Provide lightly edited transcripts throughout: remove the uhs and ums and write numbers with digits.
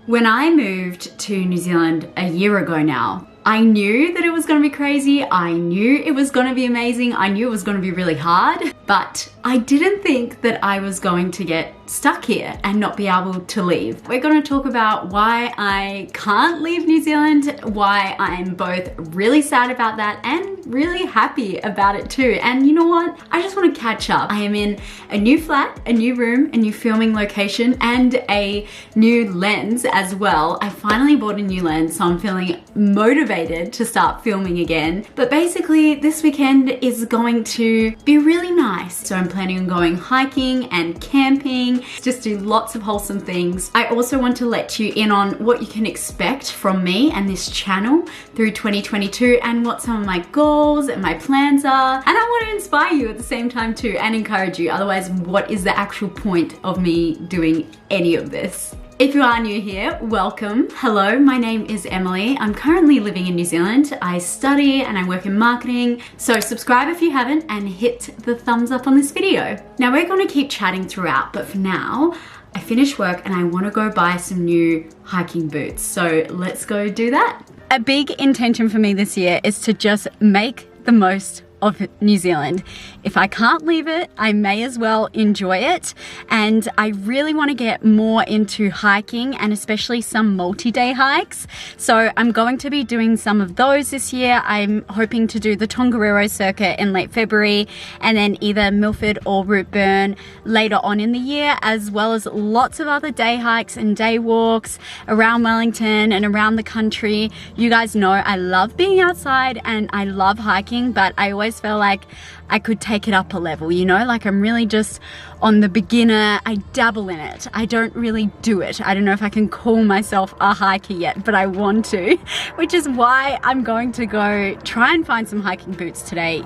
When I moved to New Zealand a year ago now, I knew that it was going to be crazy. I knew it was going to be amazing. I knew it was going to be really hard, but I didn't think that I was going to get stuck here and not be able to leave. We're going to talk about why I can't leave New Zealand, why I'm both really sad about that and really happy about it too. And you know what? I just want to catch up. I am in a new flat, a new room, a new filming location, and a new lens as well. I finally bought a new lens, so I'm feeling motivated to start filming again. But basically, this weekend is going to be really nice. So I'm planning on going hiking and camping, just do lots of wholesome things. I also want to let you in on what you can expect from me and this channel through 2022 and what some of my goals and my plans are. And I want to inspire you at the same time too and encourage you. Otherwise, what is the actual point of me doing any of this? If you are new here, welcome. Hello, my name is Emily. I'm currently living in New Zealand. I study and I work in marketing. So subscribe if you haven't and hit the thumbs up on this video. Now we're going to keep chatting throughout, but for now, I finished work and I want to go buy some new hiking boots. So let's go do that. A big intention for me this year is to just make the most of New Zealand. If I can't leave it, I may as well enjoy it. And I really want to get more into hiking and especially some multi-day hikes. So I'm going to be doing some of those this year. I'm hoping to do the Tongariro circuit in late February and then either Milford or Routeburn later on in the year, as well as lots of other day hikes and day walks around Wellington and around the country. You guys know I love being outside and I love hiking, but I always feel like I could take it up a level, you know, like I'm really just on the beginner. I dabble in it. I don't really do it. I don't know if I can call myself a hiker yet, but I want to, which is why I'm going to go try and find some hiking boots today.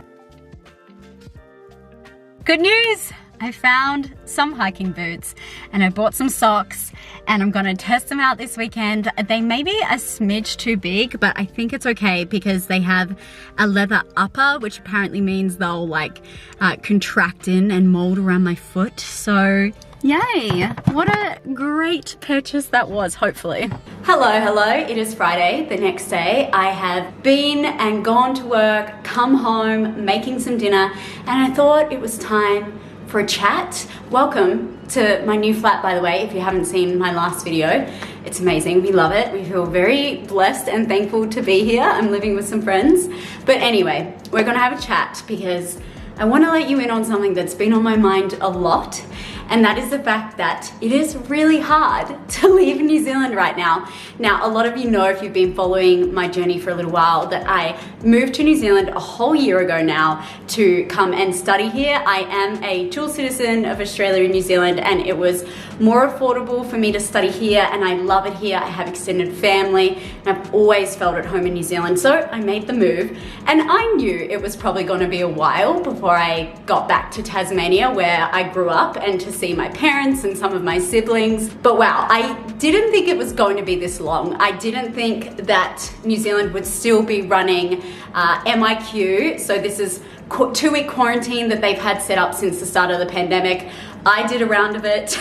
Good news! I found some hiking boots and I bought some socks and I'm gonna test them out this weekend. They may be a smidge too big, but I think it's okay because they have a leather upper, which apparently means they'll like contract in and mold around my foot. So yay, what a great purchase that was, hopefully. Hello, it is Friday, the next day. I have been and gone to work, come home, making some dinner, and I thought it was time for a chat. Welcome to my new flat, by the way, if you haven't seen my last video. It's amazing, we love it. We feel very blessed and thankful to be here. I'm living with some friends. But anyway, we're gonna have a chat because I wanna let you in on something that's been on my mind a lot, and that is the fact that it is really hard to leave New Zealand right now. Now, a lot of you know, if you've been following my journey for a little while, that I moved to New Zealand a whole year ago now to come and study here. I am a dual citizen of Australia and New Zealand, and it was more affordable for me to study here, and I love it here. I have extended family, and I've always felt at home in New Zealand, so I made the move. And I knew it was probably gonna be a while before I got back to Tasmania, where I grew up, and to see my parents and some of my siblings. But wow, I didn't think it was going to be this long. I didn't think that New Zealand would still be running MIQ. So this is 2-week quarantine that they've had set up since the start of the pandemic. I did a round of it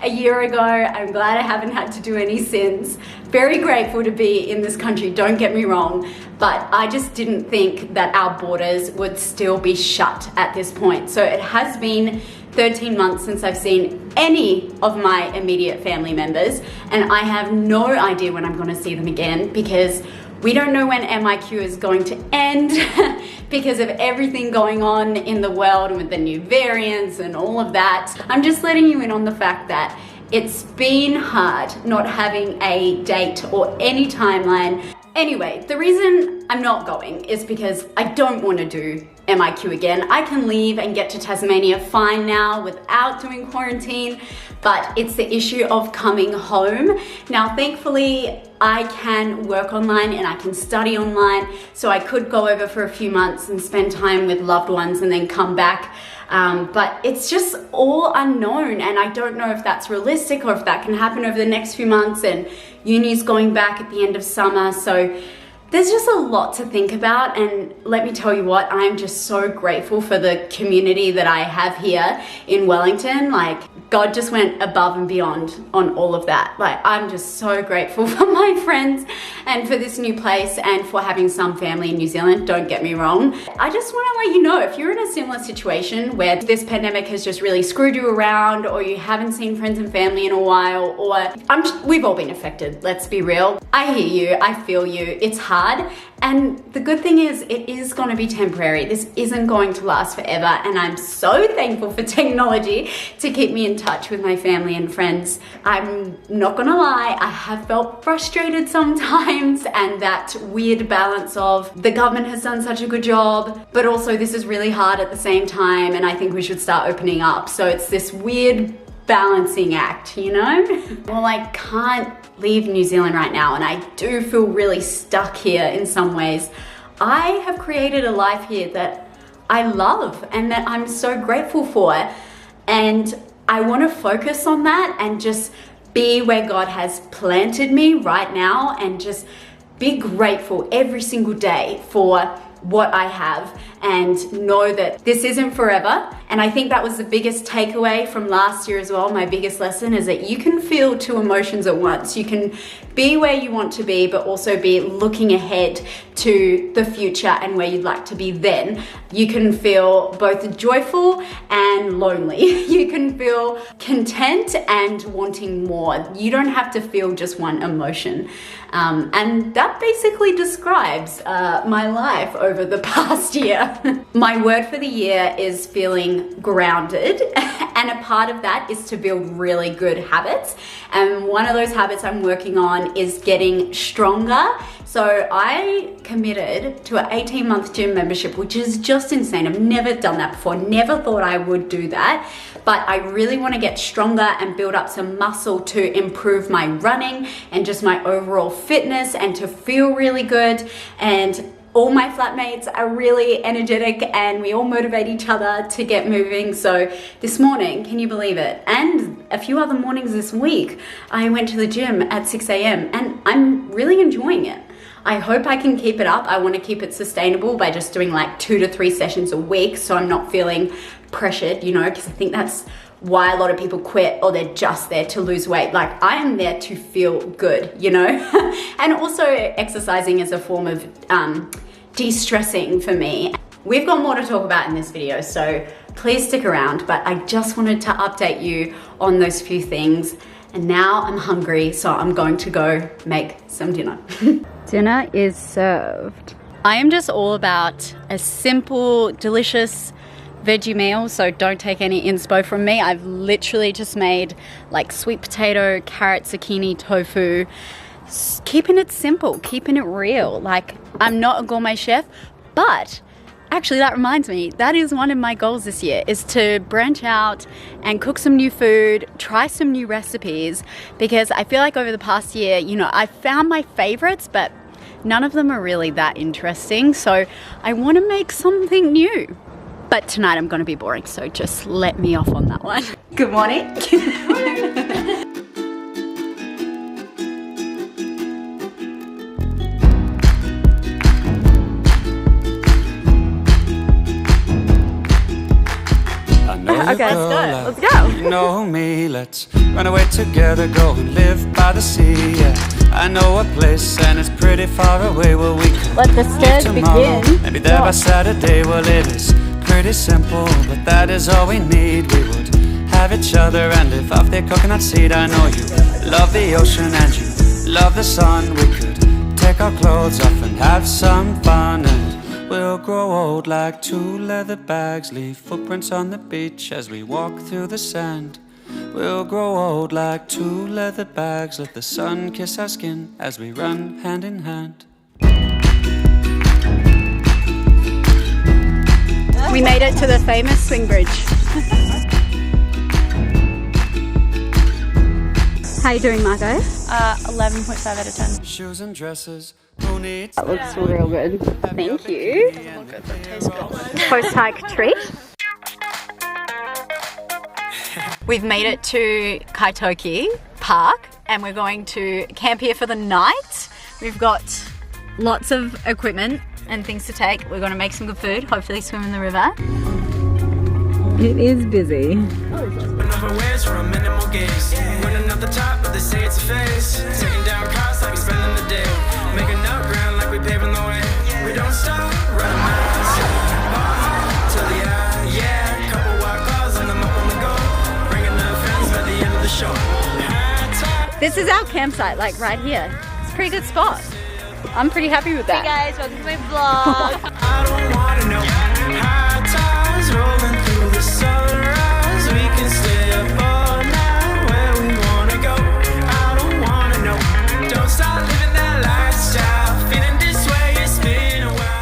a year ago. I'm glad I haven't had to do any since. Very grateful to be in this country, don't get me wrong, but I just didn't think that our borders would still be shut at this point. So it has been 13 months since I've seen any of my immediate family members, and I have no idea when I'm gonna see them again because we don't know when MIQ is going to end because of everything going on in the world and with the new variants and all of that. I'm just letting you in on the fact that it's been hard not having a date or any timeline. Anyway, the reason I'm not going is because I don't want to do MIQ again. I can leave and get to Tasmania fine now without doing quarantine, but it's the issue of coming home. Now, thankfully, I can work online and I can study online, so I could go over for a few months and spend time with loved ones and then come back. But it's just all unknown, and I don't know if that's realistic or if that can happen over the next few months, and uni's going back at the end of summer, so There's just a lot to think about, and let me tell you what, I'm just so grateful for the community that I have here in Wellington. Like, God just went above and beyond on all of that. Like, I'm just so grateful for my friends and for this new place and for having some family in New Zealand, don't get me wrong. I just want to let you know, if you're in a similar situation where this pandemic has just really screwed you around, or you haven't seen friends and family in a while, or we've all been affected, let's be real. I hear you, I feel you, it's hard. And the good thing is, it is going to be temporary. This isn't going to last forever, and I'm so thankful for technology to keep me in touch with my family and friends. I'm not gonna lie, I have felt frustrated sometimes, and that weird balance of the government has done such a good job, but also this is really hard at the same time, and I think we should start opening up. So it's this weird balancing act, you know? Well, I can't leave New Zealand right now, and I do feel really stuck here in some ways. I have created a life here that I love and that I'm so grateful for, and I want to focus on that and just be where God has planted me right now, and just be grateful every single day for what I have, and know that this isn't forever. And I think that was the biggest takeaway from last year as well. My biggest lesson is that you can feel two emotions at once. You can be where you want to be, but also be looking ahead to the future and where you'd like to be then. You can feel both joyful and lonely. You can feel content and wanting more. You don't have to feel just one emotion. And that basically describes my life over the past year. My word for the year is feeling grounded, and a part of that is to build really good habits. And one of those habits I'm working on is getting stronger. So I committed to an 18-month gym membership, which is just insane. I've never done that before, never thought I would do that. But I really want to get stronger and build up some muscle to improve my running and just my overall fitness, and to feel really good. And all my flatmates are really energetic, and we all motivate each other to get moving. So this morning, can you believe it? And a few other mornings this week, I went to the gym at 6 a.m. and I'm really enjoying it. I hope I can keep it up. I want to keep it sustainable by just doing like 2 to 3 sessions a week, so I'm not feeling pressured, you know, because I think that's why a lot of people quit, or they're just there to lose weight. Like, I am there to feel good, you know? And also exercising is a form of de-stressing for me. We've got more to talk about in this video, so please stick around, but I just wanted to update you on those few things. And now I'm hungry, so I'm going to go make some dinner. Dinner is served. I am just all about a simple, delicious veggie meal, so don't take any inspo from me. I've literally just made like sweet potato, carrot, zucchini, tofu, keeping it simple, keeping it real. Like, I'm not a gourmet chef, but actually that reminds me, that is one of my goals this year, is to branch out and cook some new food, try some new recipes, because I feel like over the past year, you know, I found my favorites, but none of them are really that interesting. So I want to make something new. But tonight I'm going to be boring, so just let me off on that one. Good morning. Okay, let's go. You know me, let's run away together, go and live by the sea. Yeah, I know a place and it's pretty far away where we can let the stairs begin. Maybe there by Saturday. Well, it is pretty simple, but that is all we need. We would have each other and live off their coconut seed. I know you love the ocean and you love the sun. We could take our clothes off and have some fun, and we'll grow old like 2 leather bags, leave footprints on the beach as we walk through the sand. We'll grow old like 2 leather bags, let the sun kiss our skin as we run hand in hand. We made it to the famous swing bridge. How you doing, Margot? 11.5 out of 10. Shoes and dresses, who needs That looks real good. Thank you. Post-hike treat. We've made it to Kaitoke Park, and we're going to camp here for the night. We've got lots of equipment and things to take. We're gonna make some good food, hopefully swim in the river. It is busy. This is our campsite, like right here. It's a pretty good spot. I'm pretty happy with that. Hey guys, welcome to my vlog. I don't wanna know high tides rolling through the sunrise. We can stay up all night where we wanna go. I don't wanna know. Don't stop living that lifestyle. Feeling this way, it's been a while.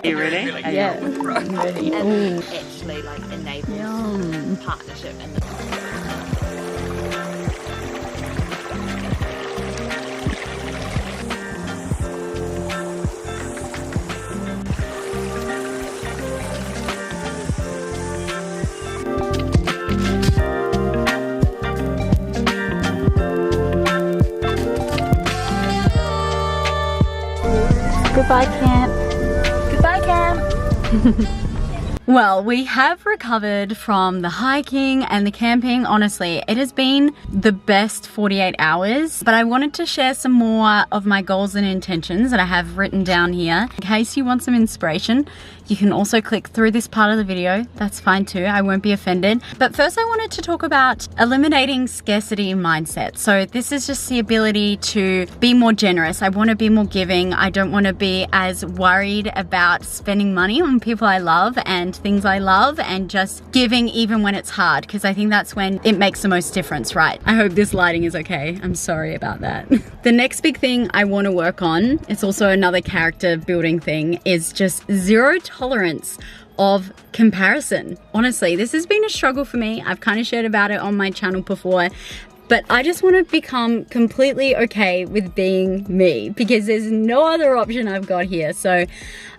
You ready? Yeah, I'm ready. And actually like enables partnership and Goodbye, camp. Goodbye, Cam. Well, we have recovered from the hiking and the camping. Honestly, it has been the best 48 hours, but I wanted to share some more of my goals and intentions that I have written down here. In case you want some inspiration, you can also click through this part of the video. That's fine too, I won't be offended. But first I wanted to talk about eliminating scarcity mindset. So this is just the ability to be more generous. I want to be more giving. I don't want to be as worried about spending money on people I love and things I love, and just giving even when it's hard, because I think that's when it makes the most difference, right? I hope this lighting is okay. I'm sorry about that. The next big thing I want to work on, it's also another character building thing, is just zero tolerance of comparison. Honestly, this has been a struggle for me. I've kind of shared about it on my channel before, but I just want to become completely okay with being me, because there's no other option I've got here. So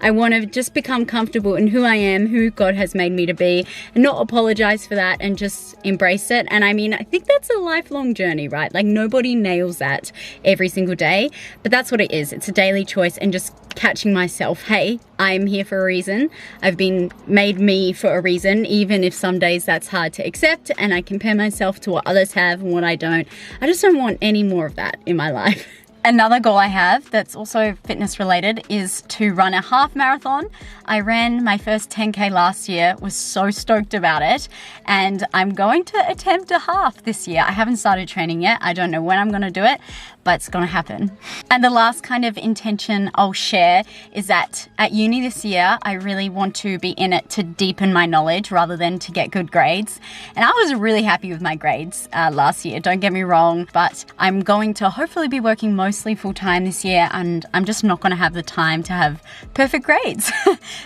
I want to just become comfortable in who I am, who God has made me to be, and not apologize for that and just embrace it. And I mean, I think that's a lifelong journey, right? Like nobody nails that every single day, but that's what it is. It's a daily choice, and just catching myself, hey, I'm here for a reason. I've been made me for a reason, even if some days that's hard to accept and I compare myself to what others have and what I don't. I just don't want any more of that in my life. Another goal I have that's also fitness related is to run a half marathon. I ran my first 10K last year, was so stoked about it, and I'm going to attempt a half this year. I haven't started training yet. I don't know when I'm gonna do it, but it's gonna happen. And the last kind of intention I'll share is that at uni this year, I really want to be in it to deepen my knowledge rather than to get good grades. And I was really happy with my grades last year, don't get me wrong, but I'm going to hopefully be working mostly full-time this year, and I'm just not gonna have the time to have perfect grades.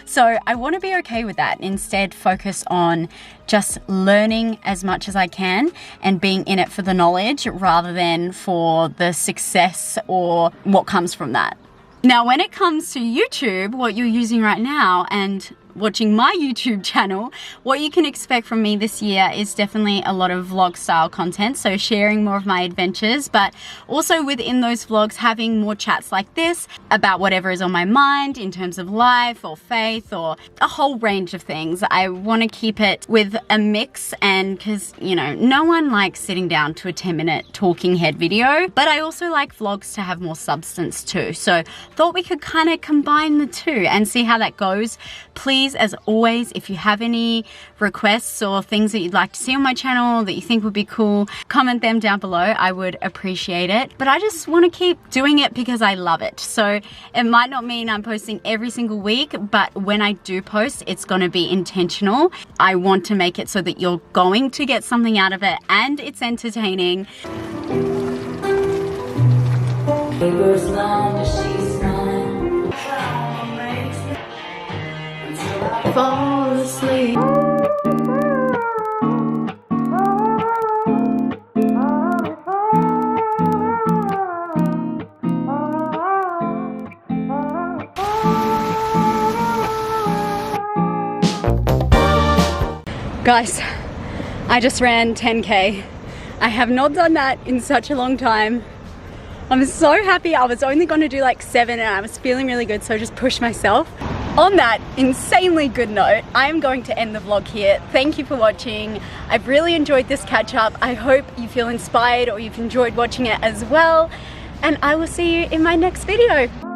So I wanna be okay with that. Instead, focus on just learning as much as I can and being in it for the knowledge rather than for the success or what comes from that. Now, when it comes to YouTube, what you're using right now and watching my YouTube channel, what you can expect from me this year is definitely a lot of vlog style content, so sharing more of my adventures, but also within those vlogs having more chats like this about whatever is on my mind in terms of life or faith or a whole range of things. I want to keep it with a mix, and because, you know, no one likes sitting down to a 10-minute talking head video, but I also like vlogs to have more substance too, so thought we could kind of combine the two and see how that goes. Please, as always, if you have any requests or things that you'd like to see on my channel that you think would be cool, comment them down below. I would appreciate it. But I just want to keep doing it because I love it. So it might not mean I'm posting every single week, but when I do post, it's going to be intentional. I want to make it so that you're going to get something out of it and it's entertaining. Fall asleep. Guys, I just ran 10K. I have not done that in such a long time. I'm so happy. I was only going to do like 7 and I was feeling really good, so I just pushed myself. On that insanely good note, I'm going to end the vlog here. Thank you for watching. I've really enjoyed this catch up. I hope you feel inspired or you've enjoyed watching it as well. And I will see you in my next video.